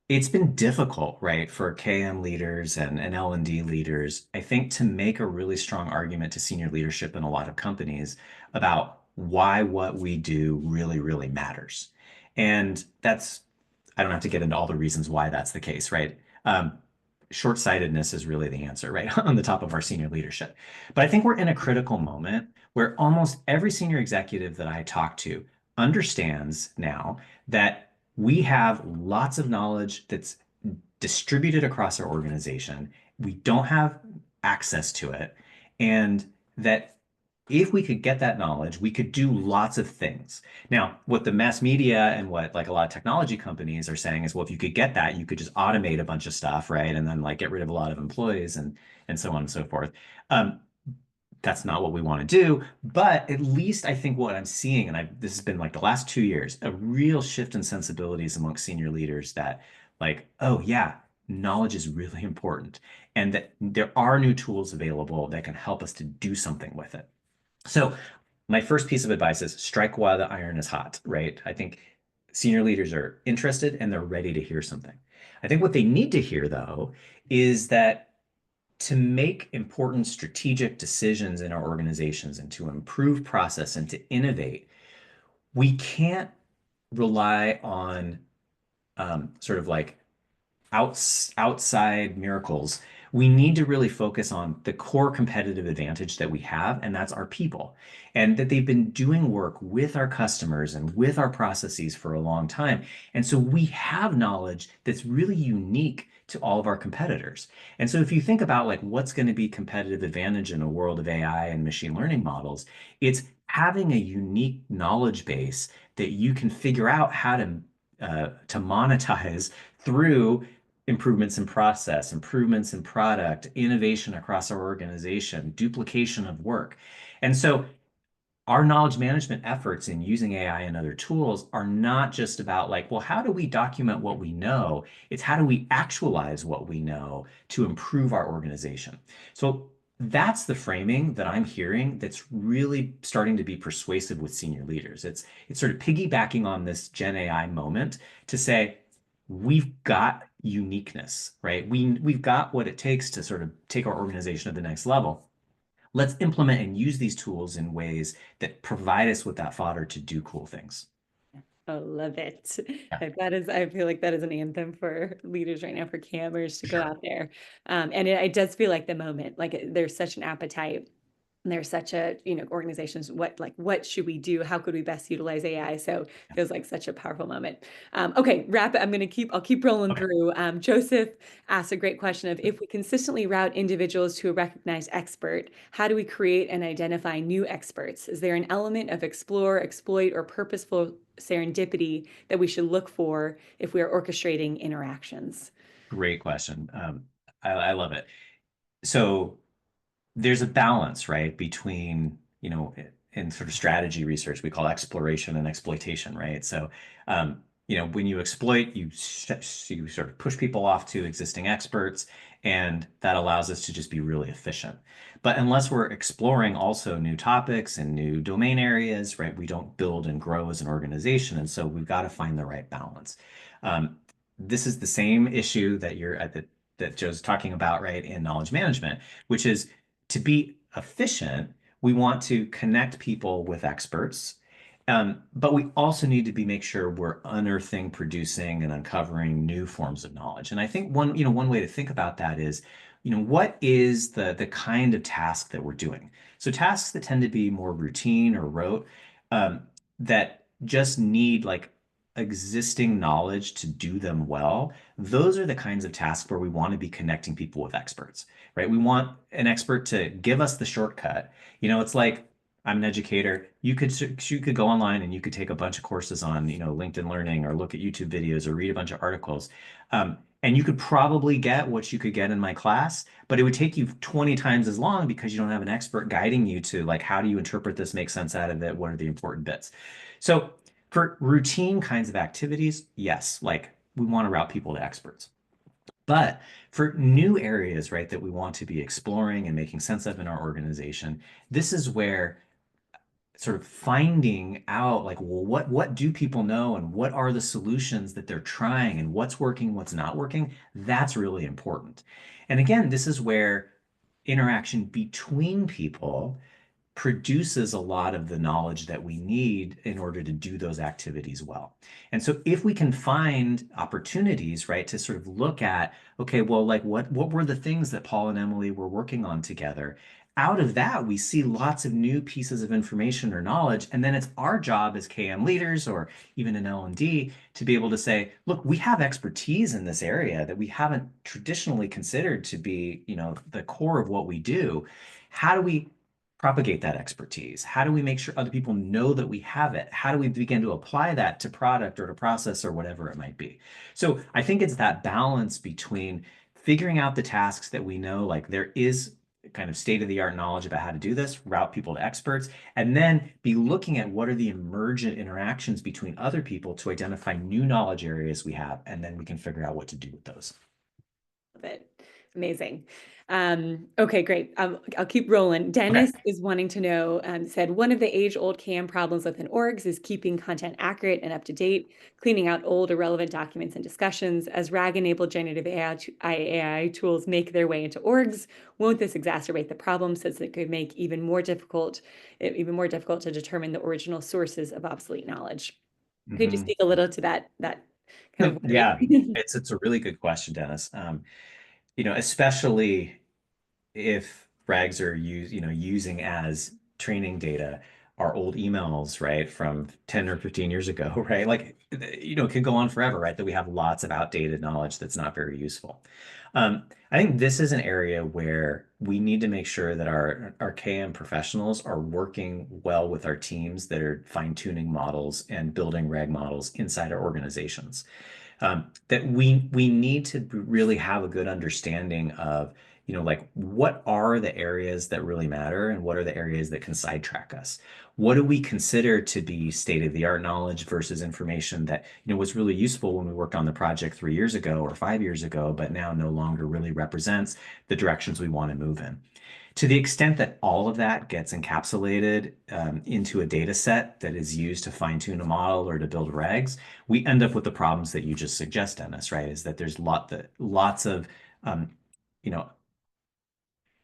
it's been difficult, right, for KM leaders and L&D leaders, I think, to make a really strong argument to senior leadership in a lot of companies about why what we do really, really matters. And I don't have to get into all the reasons why that's the case, right? Short-sightedness is really the answer, right, on the top of our senior leadership. But I think we're in a critical moment where almost every senior executive that I talk to understands now that we have lots of knowledge that's distributed across our organization. We don't have access to it. And that if we could get that knowledge, we could do lots of things. Now, what the mass media and what like a lot of technology companies are saying is, well, if you could get that, you could just automate a bunch of stuff, right? And then like get rid of a lot of employees and so on and so forth. Um, that's not what we want to do. But at least I think what I'm seeing, and this has been like the last 2 years, a real shift in sensibilities amongst senior leaders that, like, oh yeah, knowledge is really important, and that there are new tools available that can help us to do something with it. So my first piece of advice is strike while the iron is hot, right? I think senior leaders are interested and they're ready to hear something. I think what they need to hear, though, is that to make important strategic decisions in our organizations and to improve process and to innovate, we can't rely on sort of like outside miracles. We need to really focus on the core competitive advantage that we have, and that's our people. And that they've been doing work with our customers and with our processes for a long time. And so we have knowledge that's really unique to all of our competitors. And so if you think about like what's going to be competitive advantage in a world of AI and machine learning models, it's having a unique knowledge base that you can figure out how to monetize through improvements in process, improvements in product, innovation across our organization, duplication of work. And so our knowledge management efforts in using AI and other tools are not just about like, well, how do we document what we know? It's how do we actualize what we know to improve our organization? So that's the framing that I'm hearing that's really starting to be persuasive with senior leaders. It's sort of piggybacking on this Gen AI moment to say we've got uniqueness, right? We've got what it takes to sort of take our organization to the next level. Let's implement and use these tools in ways that provide us with that fodder to do cool things. I love it. Yeah, Like that is, I feel like that is an anthem for leaders right now, for cammers to go sure. out there. And it does feel like the moment, like there's such an appetite. And there's such a, organizations, what should we do? How could we best utilize AI? So it Yeah. feels like such a powerful moment. Okay, wrap it. I'll keep rolling Okay, through. Joseph asked a great question of if we consistently route individuals to a recognized expert, how do we create and identify new experts? Is there an element of explore, exploit, or purposeful serendipity that we should look for if we are orchestrating interactions? great question. I love it. So there's a balance, right, between, in sort of strategy research, we call exploration and exploitation, right? So, when you exploit, you sort of push people off to existing experts, and that allows us to just be really efficient. But unless we're exploring also new topics and new domain areas, right, we don't build and grow as an organization. And so we've got to find the right balance. Um, this is the same issue that that Joe's talking about, right, in knowledge management, which is to be efficient, we want to connect people with experts. But we also need to make sure we're unearthing, producing, and uncovering new forms of knowledge. And I think one way to think about that is, what is the kind of task that we're doing? So tasks that tend to be more routine or rote, um, that just need like existing knowledge to do them well. Those are the kinds of tasks where we want to be connecting people with experts, right? We want an expert to give us the shortcut. It's like I'm an educator. You could go online and you could take a bunch of courses on, LinkedIn Learning or look at YouTube videos or read a bunch of articles. And you could probably get what you could get in my class, but it would take you 20 times as long because you don't have an expert guiding you to like, how do you interpret this, make sense out of it? What are the important bits? So for routine kinds of activities, yes, like we want to route people to experts. But for new areas, right, that we want to be exploring and making sense of in our organization, this is where sort of finding out like, well, what do people know and what are the solutions that they're trying and what's working, what's not working, that's really important. And again, this is where interaction between people produces a lot of the knowledge that we need in order to do those activities well. And so if we can find opportunities, right, to sort of look at, okay, well, like what were the things that Paul and Emily were working on together? Out of that, we see lots of new pieces of information or knowledge. And then it's our job as KM leaders or even in L&D to be able to say, look, we have expertise in this area that we haven't traditionally considered to be, the core of what we do. How do we propagate that expertise? How do we make sure other people know that we have it? How do we begin to apply that to product or to process or whatever it might be? So I think it's that balance between figuring out the tasks that we know, like there is kind of state-of-the-art knowledge about how to do this, route people to experts, and then be looking at what are the emergent interactions between other people to identify new knowledge areas we have, and then we can figure out what to do with those. Love it. Amazing. Okay, great. I'll keep rolling. Okay. Dennis is wanting to know, said one of the age-old CAM problems within orgs is keeping content accurate and up to date, cleaning out old irrelevant documents and discussions. As RAG-enabled generative AI tools make their way into orgs, won't this exacerbate the problem since it could make even more difficult to determine the original sources of obsolete knowledge? Could you Mhm. speak a little to that kind No, of yeah, worry? it's a really good question, Dennis. Especially if rags are using as training data our old emails, right, from 10 or 15 years ago, right? Like, it can go on forever, right? That we have lots of outdated knowledge that's not very useful. I think this is an area where we need to make sure that our KM professionals are working well with our teams that are fine-tuning models and building rag models inside our organizations. That we need to really have a good understanding of, like what are the areas that really matter and what are the areas that can sidetrack us? What do we consider to be state-of-the-art knowledge versus information that, was really useful when we worked on the project 3 years ago or 5 years ago, but now no longer really represents the directions we want to move in? To the extent that all of that gets encapsulated into a data set that is used to fine-tune a model or to build regs, we end up with the problems that you just suggest, Dennis, right? Is that there's lots of um, you know,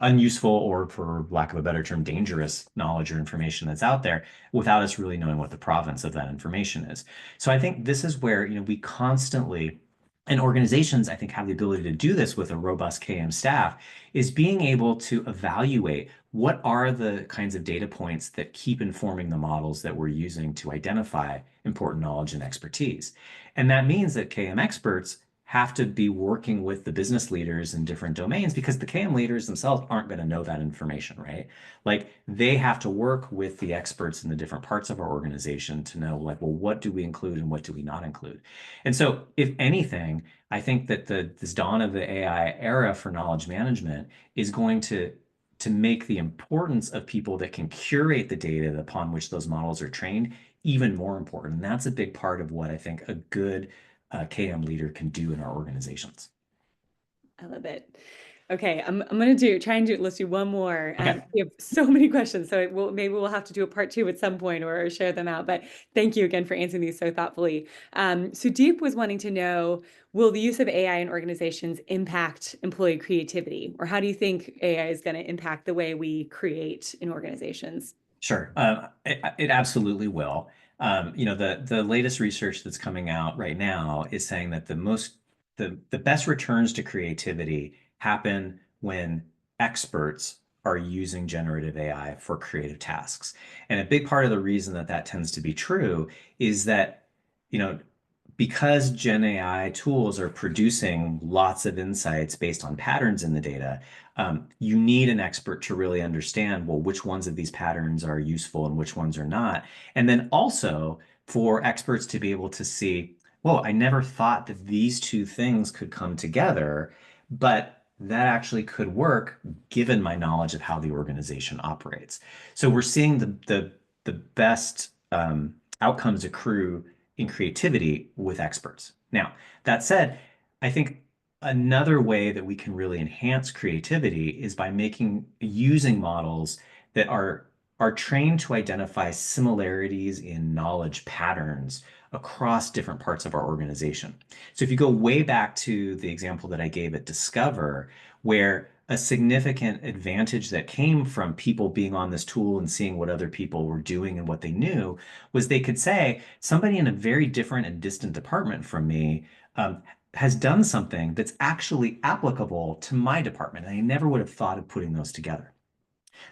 unuseful or, for lack of a better term, dangerous knowledge or information that's out there without us really knowing what the provenance of that information is. So I think this is where, we constantly, and organizations, I think, have the ability to do this with a robust KM staff, is being able to evaluate what are the kinds of data points that keep informing the models that we're using to identify important knowledge and expertise. And that means that KM experts have to be working with the business leaders in different domains because the KM leaders themselves aren't going to know that information, right? Like they have to work with the experts in the different parts of our organization to know, like, well, what do we include and what do we not include? And so, if anything, I think that this dawn of the AI era for knowledge management is going to make the importance of people that can curate the data upon which those models are trained even more important. And that's a big part of what I think a good KM leader can do in our organizations. I love it. Okay, I'm gonna let's do one more. Okay, We have so many questions, so maybe we'll have to do a part two at some point or share them out. But thank you again for answering these so thoughtfully. So Deep was wanting to know, will the use of AI in organizations impact employee creativity, or how do you think AI is going to impact the way we create in organizations? sure. It absolutely will. The latest research that's coming out right now is saying that the best returns to creativity happen when experts are using generative AI for creative tasks. And a big part of the reason that that tends to be true is that, you know, because Gen AI tools are producing lots of insights based on patterns in the data, you need an expert to really understand, well, which ones of these patterns are useful and which ones are not. And then also for experts to be able to see, well, I never thought that these two things could come together, but that actually could work given my knowledge of how the organization operates. So we're seeing the best outcomes accrue in creativity with experts. Now, that said, I think another way that we can really enhance creativity is by using models that are trained to identify similarities in knowledge patterns across different parts of our organization. So if you go way back to the example that I gave at Discover, where a significant advantage that came from people being on this tool and seeing what other people were doing and what they knew was they could say, somebody in a very different and distant department from me has done something that's actually applicable to my department. And I never would have thought of putting those together.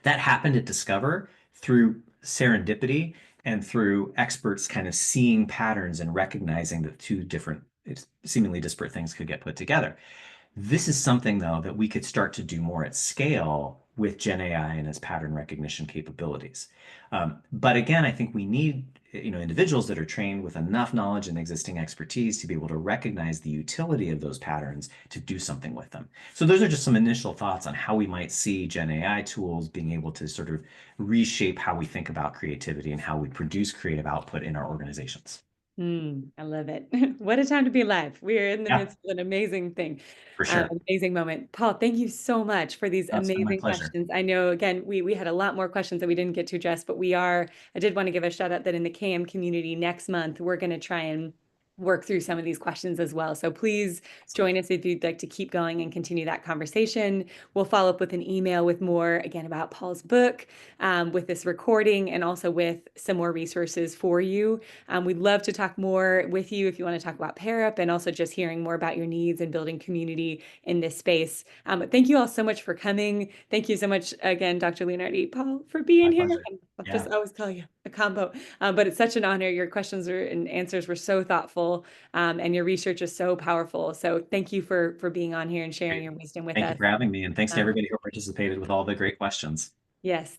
That happened at Discover through serendipity and through experts kind of seeing patterns and recognizing that two different, seemingly disparate things could get put together. This is something, though, that we could start to do more at scale with Gen AI and its pattern recognition capabilities. But again, I think we need individuals that are trained with enough knowledge and existing expertise to be able to recognize the utility of those patterns to do something with them. So those are just some initial thoughts on how we might see Gen AI tools being able to sort of reshape how we think about creativity and how we produce creative output in our organizations. I love it. What a time to be alive. We're in the Yeah, midst of an amazing thing, for sure. amazing moment. Paul, thank you so much for these That's been my amazing pleasure. questions. I know, again, we had a lot more questions that we didn't get to address, but I did want to give a shout out that in the KM community next month, we're going to try and work through some of these questions as well. So please join us if you'd like to keep going and continue that conversation. We'll follow up with an email with more, again, about Paul's book, with this recording, and also with some more resources for you. We'd love to talk more with you if you want to talk about PairUp and also just hearing more about your needs and building community in this space. But thank you all so much for coming. Thank you so much again, Dr. Leonardi, Paul, for My being here. pleasure. I'll Yeah. just always call you a combo. But it's such an honor. Your and answers were so thoughtful, and your research is so powerful. So thank you for being on here and sharing Great. your wisdom with Thank you us. for having me, and thanks to Um, everybody who participated with all the great questions. yes.